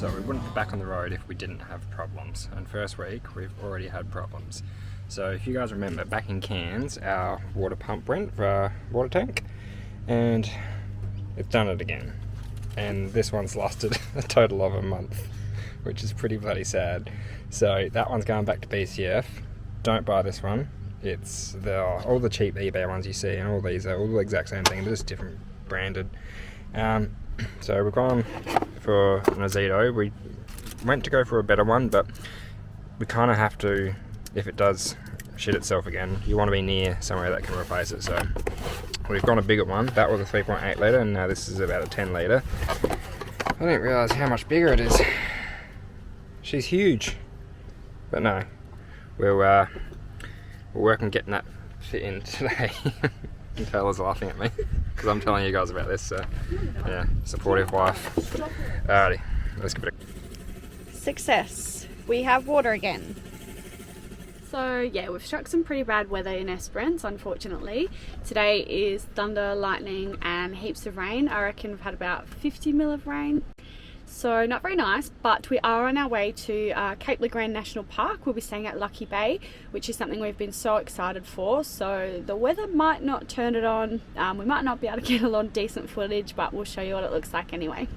So we wouldn't be back on the road if we didn't have problems. And first week, we've already had problems. So if you guys remember, back in Cairns, our water pump went for our water tank, and it's done it again. And this one's lasted a total of a month, which is pretty bloody sad. So that one's going back to BCF. Don't buy this one. It's all the cheap eBay ones you see, and all these are all the exact same thing, just different branded. So we've gone for an Ozito. We went to go for a better one, but we kind of have to, if it does shit itself again, you want to be near somewhere that can replace it. So we've gone a bigger one. That was a 3.8 litre, and now this is about a 10 litre. I didn't realise how much bigger it is. She's huge. But no, we're working on getting that fit in today. And Tayla's laughing at me because I'm telling you guys about this, so yeah, supportive wife. Alrighty, let's give it a... Success. We have water again. So yeah, we've struck some pretty bad weather in Esperance, unfortunately. Today is thunder, lightning and heaps of rain. I reckon we've had about 50 mil of rain. So not very nice, but we are on our way to Cape Le Grand National Park. We'll be staying at Lucky Bay, which is something we've been so excited for. So the weather might not turn it on. We might not be able to get a lot of decent footage, but we'll show you what it looks like anyway.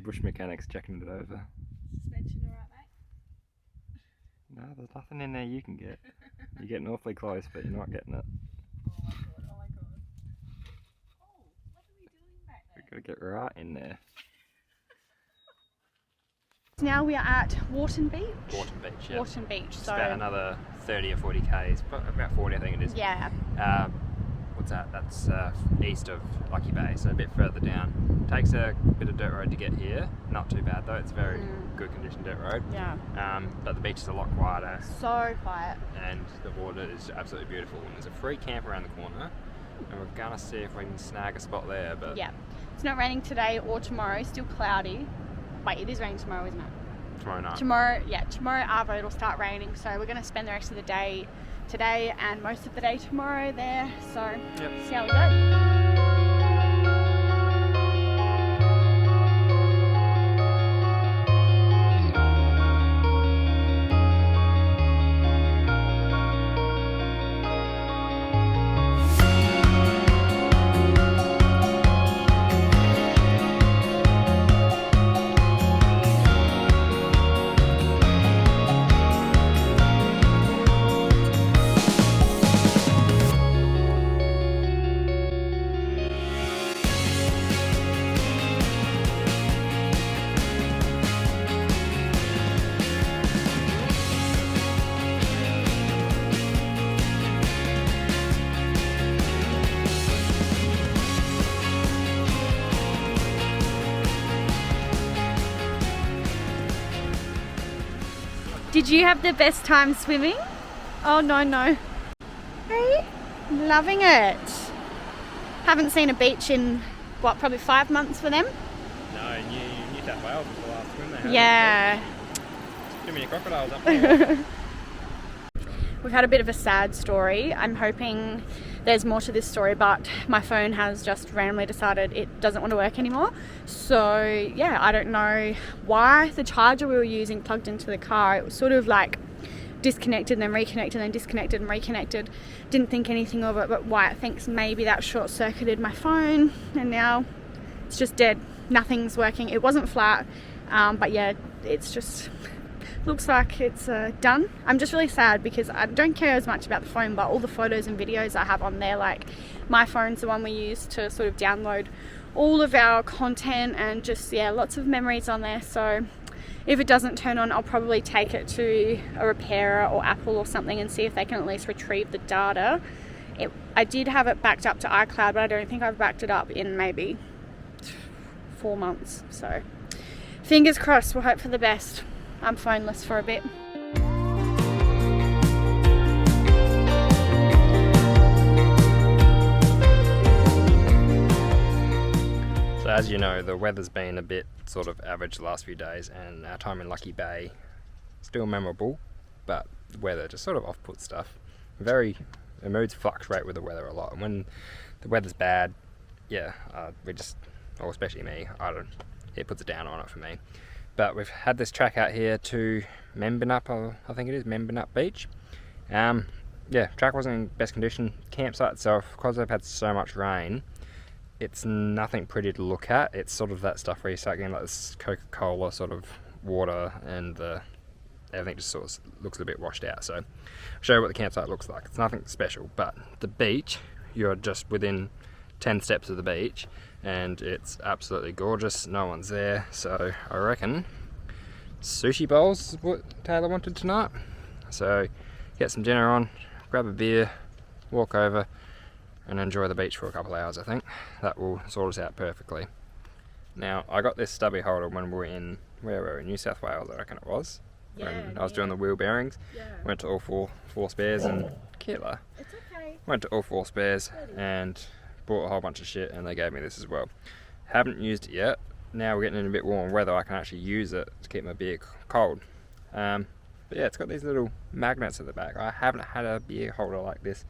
Bush mechanics checking it over. Suspension alright, mate? No, there's nothing in there you can get. You're getting awfully close, but you're not getting it. Oh my god, oh my god. Oh, what are we doing back there? We've got to get right in there. Now we are at Wharton Beach. Wharton Beach, yeah. Wharton Beach. It's So about another 30 or 40 k's, about 40 I think it is. yeah. What's that? That's east of Lucky Bay, so a bit further down. Takes a bit of dirt road to get here. Not too bad though, it's a very good condition dirt road. Yeah. But the beach is a lot quieter. So quiet. And the water is absolutely beautiful. And there's a free camp around the corner, and we're gonna see if we can snag a spot there. But Yeah. It's not raining today or tomorrow, still cloudy. Wait, it is raining tomorrow, isn't it? tomorrow night. Tomorrow Arvo it'll start raining, so we're going to spend the rest of the day today and most of the day tomorrow there, so see how we go. Did you have the best time swimming? Oh no. Hey, loving it. Haven't seen a beach in, what, probably 5 months for them? No, New South Wales was the last swim they had. Yeah. Too many crocodiles up there. We've had a bit of a sad story. I'm hoping there's more to this story, but my phone has just randomly decided it doesn't want to work anymore. So yeah, I don't know why. The charger we were using plugged into the car, it was sort of like disconnected and then reconnected and then disconnected and reconnected. Didn't think anything of it, but Wyatt thinks maybe that short-circuited my phone and now it's just dead. Nothing's working. It wasn't flat, but yeah, it's just looks like it's done. I'm just really sad because I don't care as much about the phone, but all the photos and videos I have on there, like my phone's the one we use to sort of download all of our content and just, yeah, lots of memories on there. So if it doesn't turn on, I'll probably take it to a repairer or Apple or something and see if they can at least retrieve the data. I did have it backed up to iCloud, but I don't think I've backed it up in maybe 4 months. So fingers crossed, we'll hope for the best. I'm phoneless for a bit. So as you know, the weather's been a bit sort of average the last few days, and our time in Lucky Bay still memorable, but the weather just sort of off-put stuff. The moods fluctuate with the weather a lot, and when the weather's bad, yeah, we just, or especially me, it puts a down on it for me. But we've had this track out here to Membernup, I think it is, Membernup Beach. Yeah, track wasn't in best condition. Campsite itself, because they've had so much rain, it's nothing pretty to look at. It's sort of that stuff where you start getting like this Coca-Cola sort of water, and everything just sort of looks a bit washed out. So I'll show you what the campsite looks like. It's nothing special, but the beach, you're just within 10 steps of the beach, and it's absolutely gorgeous. No one's there, so I reckon sushi bowls is what Taylor wanted tonight. So get some dinner on, grab a beer, walk over and enjoy the beach for a couple of hours. I think that will sort us out perfectly. Now, I got this stubby holder when we were in, where were we, New South Wales, I reckon it was. When I was doing the wheel bearings. Went to all four spares, and Kayla went to all 4 spares and bought a whole bunch of shit, and they gave me this as well. Haven't used it yet. Now we're getting in a bit warm weather, I can actually use it to keep my beer cold. But yeah, it's got these little magnets at the back. I haven't had a beer holder like this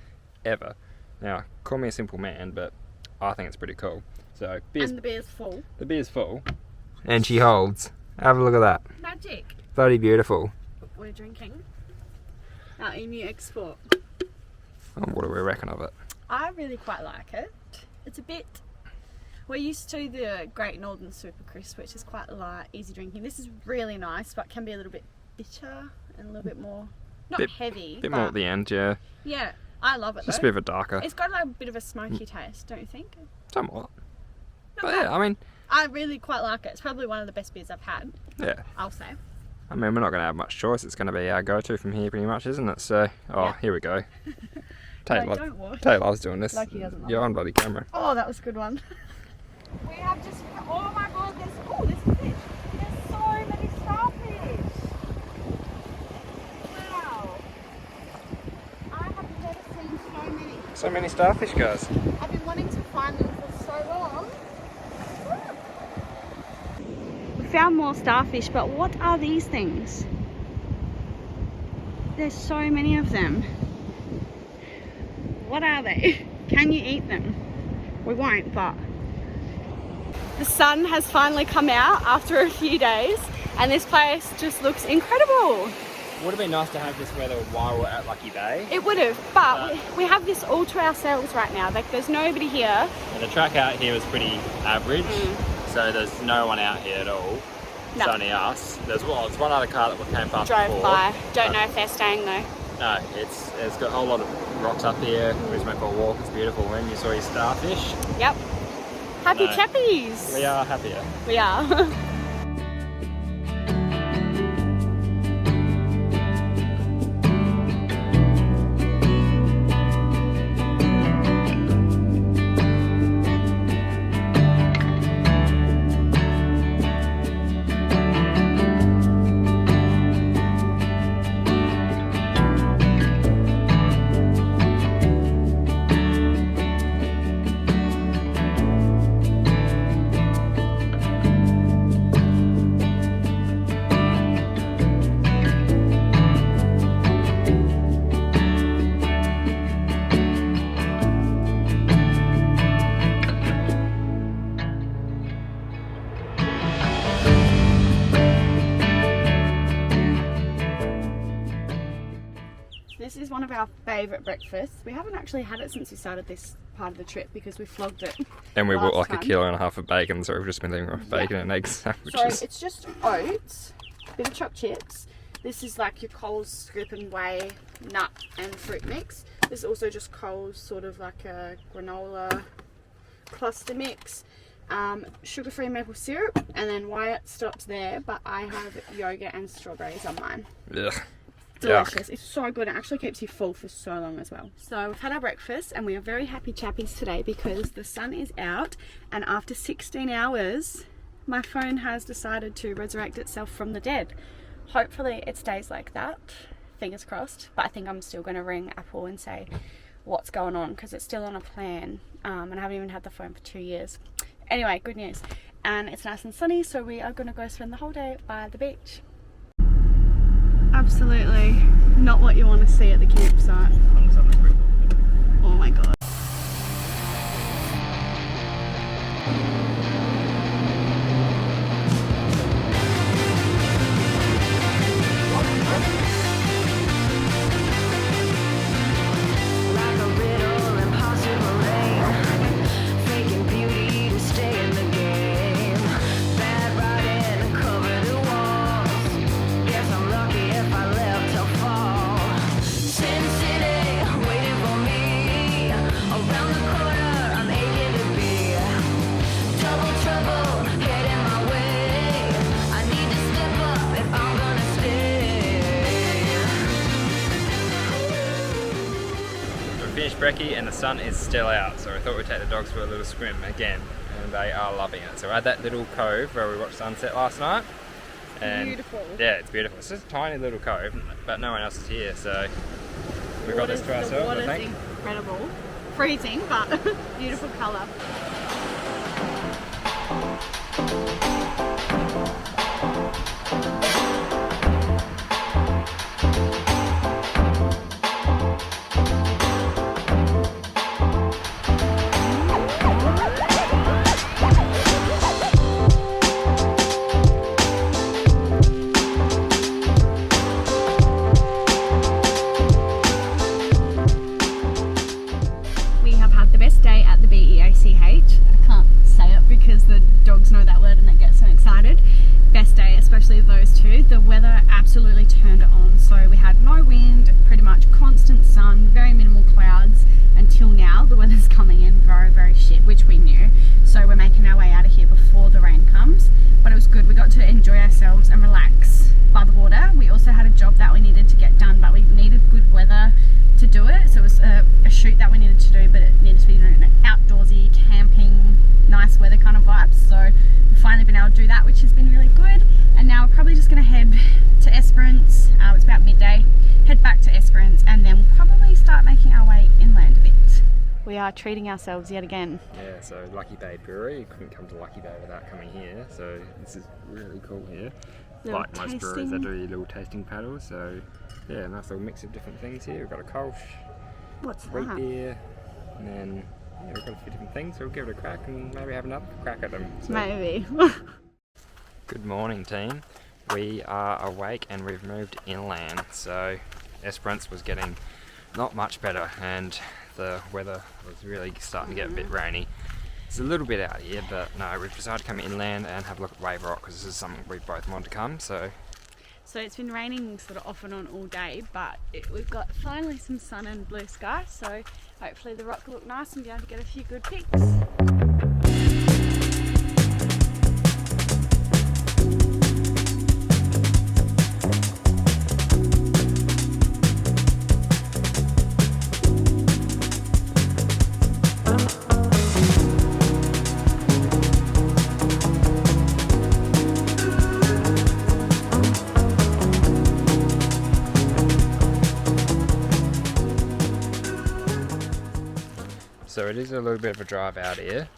ever. Now, call me a simple man, but I think it's pretty cool. So, And the beer's full. The beer's full. And she holds. Have a look at that. Magic. Bloody beautiful. We're drinking our Emu Export. What do we reckon of it? I really quite like it. It's a bit... We're used to the Great Northern Super Crisp, which is quite light, easy drinking. This is really nice, but can be a little bit bitter and a little bit more... Not heavy, bit more at the end, yeah. Yeah, I love it Just though. a bit of a darker. It's got like a bit of a smoky taste, don't you think? Somewhat. Not But bad. yeah, I mean... I really quite like it. It's probably one of the best beers I've had, Yeah. I'll say. I mean, we're not going to have much choice. It's going to be our go-to from here pretty much, isn't it? So, Here we go. No, don't watch. Taylor's doing this. Like he doesn't love You're it. on bloody camera. Oh, that was a good one. We have just... Oh my god, there's fish. There's so many starfish. Wow. I have never seen so many. So many starfish, guys. I've been wanting to find them for so long. We found more starfish, but what are these things? There's so many of them. What are they? Can you eat them? We won't, but... The sun has finally come out after a few days, and this place just looks incredible. Would have been nice to have this weather while we're at Lucky Bay. It would have, but we have this all to ourselves right now. Like, there's nobody here. And the track out here was pretty average, so there's no one out here at all. It's only us. There's one other car that came past Drove before. by. Don't know if they're staying though. No, it's got a whole lot of rocks up here. We just went for a walk. It's beautiful. When you saw your starfish. Yep. Happy No. chappies. We are happier. We are. This is one of our favourite breakfasts. We haven't actually had it since we started this part of the trip because we flogged it. And we bought last like time. 1.5 kilos of bacon, so we've just been living off bacon and egg sandwiches. So it's just oats, bit of chopped chips. This is like your Coles Scrip and Whey nut and fruit mix. This is also just Coles, sort of like a granola cluster mix. sugar-free maple syrup, and then Wyatt stopped there, but I have yogurt and strawberries on mine. Ugh. Delicious. It's so good. It actually keeps you full for so long as well. So we've had our breakfast and we are very happy chappies today because the sun is out, and after 16 hours my phone has decided to resurrect itself from the dead. Hopefully it stays like that, fingers crossed, but I think I'm still going to ring Apple and say what's going on because it's still on a plan, and I haven't even had the phone for 2 years. Anyway, good news. And it's nice and sunny, so we are going to go spend the whole day by the beach. Absolutely not what you want to see at the campsite. Oh my god. Finished brekkie and the sun is still out, so I thought we'd take the dogs for a little swim again, and they are loving it. So we're at that little cove where we watched sunset last night. And beautiful. Yeah, it's beautiful. It's just a tiny little cove, but no one else is here, so we've got this to ourselves, I think. The water's incredible. Freezing, but beautiful colour. The weather absolutely turned it on, so we had no wind, pretty much constant sun, very minimal clouds until now. The weather's coming in very, very shit, which we knew, so we're making our way out of here before the rain comes. But it was good, we got to enjoy ourselves and relax by the water. We also had a job that we needed to get done, but we needed good weather to do it, so it was a shoot that we needed to do, but it needed to be an outdoorsy, camping, nice weather kind of vibes. So we've finally been able to do that, which has been really good. And now we're probably just going to head to Esperance. It's about midday. Head back to Esperance, and then we'll probably start making our way inland a bit. We are treating ourselves yet again. Yeah, so Lucky Bay Brewery. You couldn't come to Lucky Bay without coming here, so this is really cool here. Little Like most breweries, they do your little tasting paddles, so yeah, nice little mix of different things here. We've got a Kolsch, What's wheat that? beer, and then yeah, we've got a few different things, so we'll give it a crack and maybe have another crack at them. So. Maybe. Good morning, team. We are awake and we've moved inland, so Esperance was getting not much better and the weather was really starting to get a bit rainy. It's a little bit out here, but no, we've decided to come inland and have a look at Wave Rock because this is something we both want to come. So it's been raining sort of off and on all day, but we've got finally some sun and blue sky, so hopefully the rock will look nice and be able to get a few good pics. So it is a little bit of a drive out here,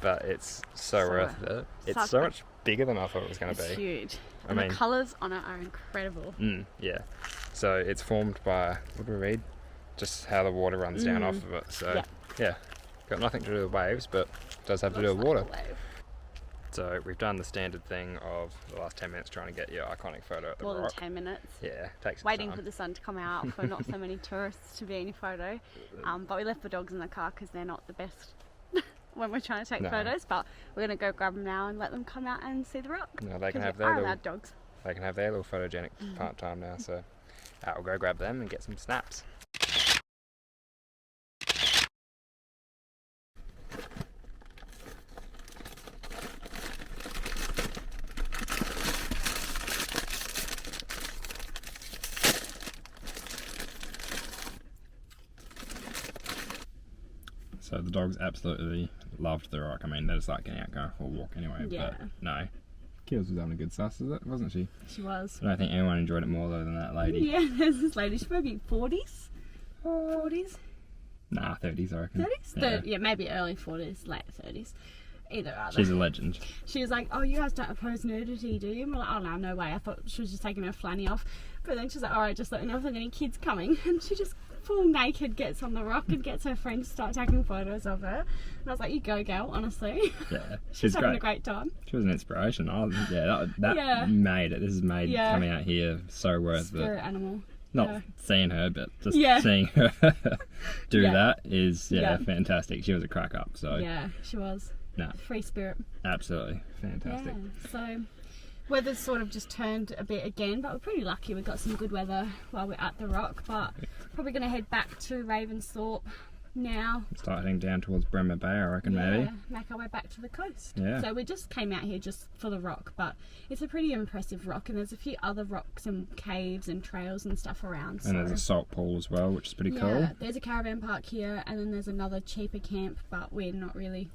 but it's so worth it. It's so much bigger than I thought it was going to be. It's huge. I And mean, the colours on it are incredible. Yeah. So it's formed by, what do we read? Just how the water runs down off of it. So yeah, got nothing to do with waves, but does have to do with water. So we've done the standard thing of the last 10 minutes trying to get your iconic photo at the More rock. than 10 minutes. Yeah, takes some Waiting time. for the sun to come out for not so many tourists to be any photo. But we left the dogs in the car because they're not the best when we're trying to take photos. But we're going to go grab them now and let them come out and see the rock. No, they can 'Cause have we their are little, allowed dogs. they can have their little photogenic part time now. So we'll go grab them and get some snaps. So the dogs absolutely loved the rock. I mean, they just like getting out, going for a walk anyway. Yeah. But no, Kills was having a good suss, wasn't she? She was. I don't think anyone enjoyed it more though than that lady. Yeah, there's this lady. She's maybe 40s. 40s. Nah, 30s I reckon. 30s? Yeah, maybe early 40s, late 30s. Either other. She's a legend. She was like, oh, you guys don't oppose nudity, do you? And we're like, oh, no, no way. I thought she was just taking her flanny off. But then she's like, all right, just let me know if there's any kids coming. And she just full naked gets on the rock and gets her friends to start taking photos of her. And I was like, you go, girl, honestly. Yeah, she's having a great time. She was an inspiration. That made it. This has made coming out here so worth it. Spirit animal. Not seeing her, but just seeing her do that is fantastic. She was a crack up. So yeah, she was. No. Free spirit. Absolutely fantastic. Yeah, so weather's sort of just turned a bit again, but we're pretty lucky we got some good weather while we're at the rock. But probably going to head back to Ravensthorpe now. Start heading down towards Bremer Bay, I reckon, maybe. Make our way back to the coast. Yeah. So we just came out here just for the rock, but it's a pretty impressive rock, and there's a few other rocks and caves and trails and stuff around. And there's a salt pool as well, which is pretty cool. There's a caravan park here, and then there's another cheaper camp, but we're not really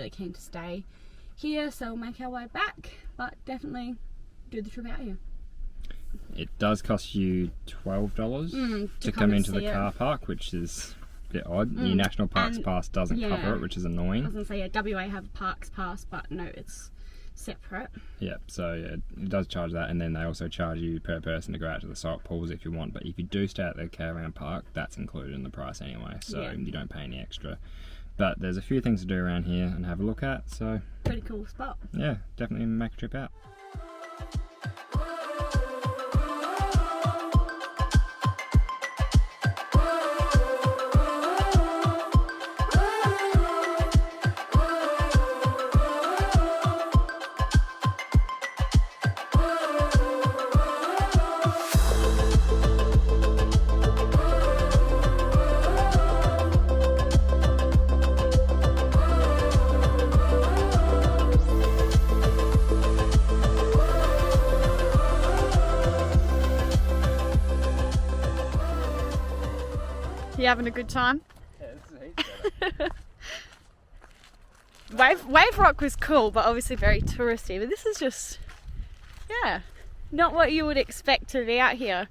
keen to stay here, so we'll make our way back, but definitely do the trip out here. It does cost you $12 to come into the car park, which is a bit odd. Your National Parks Pass doesn't cover it, which is annoying. I was going to say, WA have a Parks Pass, but no, it's separate. Yeah, so it does charge that, and then they also charge you per person to go out to the salt pools if you want, but if you do stay at the caravan park, that's included in the price anyway, so you don't pay any extra. But there's a few things to do around here and have a look at, so pretty cool spot. Yeah, definitely make a trip out. You having a good time? Yeah, this is heaps better. Wave Rock was cool, but obviously very touristy. But this is just, not what you would expect to be out here.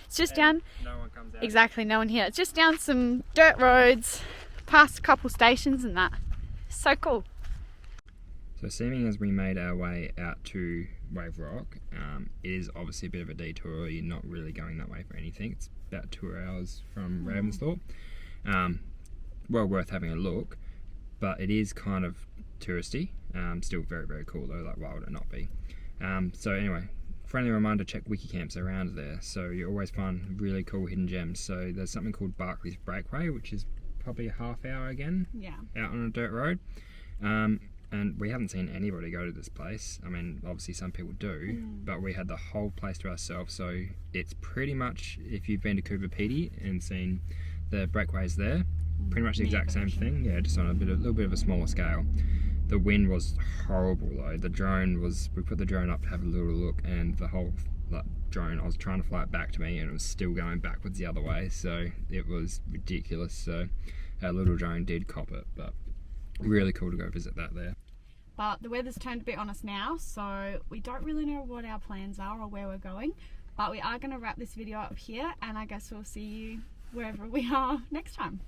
It's just down. No one comes out. Exactly, no one here. It's just down some dirt roads, past a couple stations and that. So cool. So seeming as we made our way out to Wave Rock, it is obviously a bit of a detour. You're not really going that way for anything. It's about 2 hours from Ravensthorpe. Well worth having a look, but it is kind of touristy. Still very, very cool though, like why would it not be? So anyway, friendly reminder, check wiki camps around there. So you always find really cool hidden gems. So there's something called Barclay's Breakaway, which is probably a half hour again out on a dirt road. And we haven't seen anybody go to this place. I mean, obviously some people do, but we had the whole place to ourselves. So it's pretty much, if you've been to Cooper Pedy and seen the breakaways there, pretty much the exact same thing. Yeah, just on a little bit of a smaller scale. The wind was horrible though. We put the drone up to have a little look, and the whole drone, I was trying to fly it back to me and it was still going backwards the other way. So it was ridiculous. So our little drone did cop it, but really cool to go visit that there. But the weather's turned a bit on us now, so we don't really know what our plans are or where we're going. But we are going to wrap this video up here, and I guess we'll see you wherever we are next time.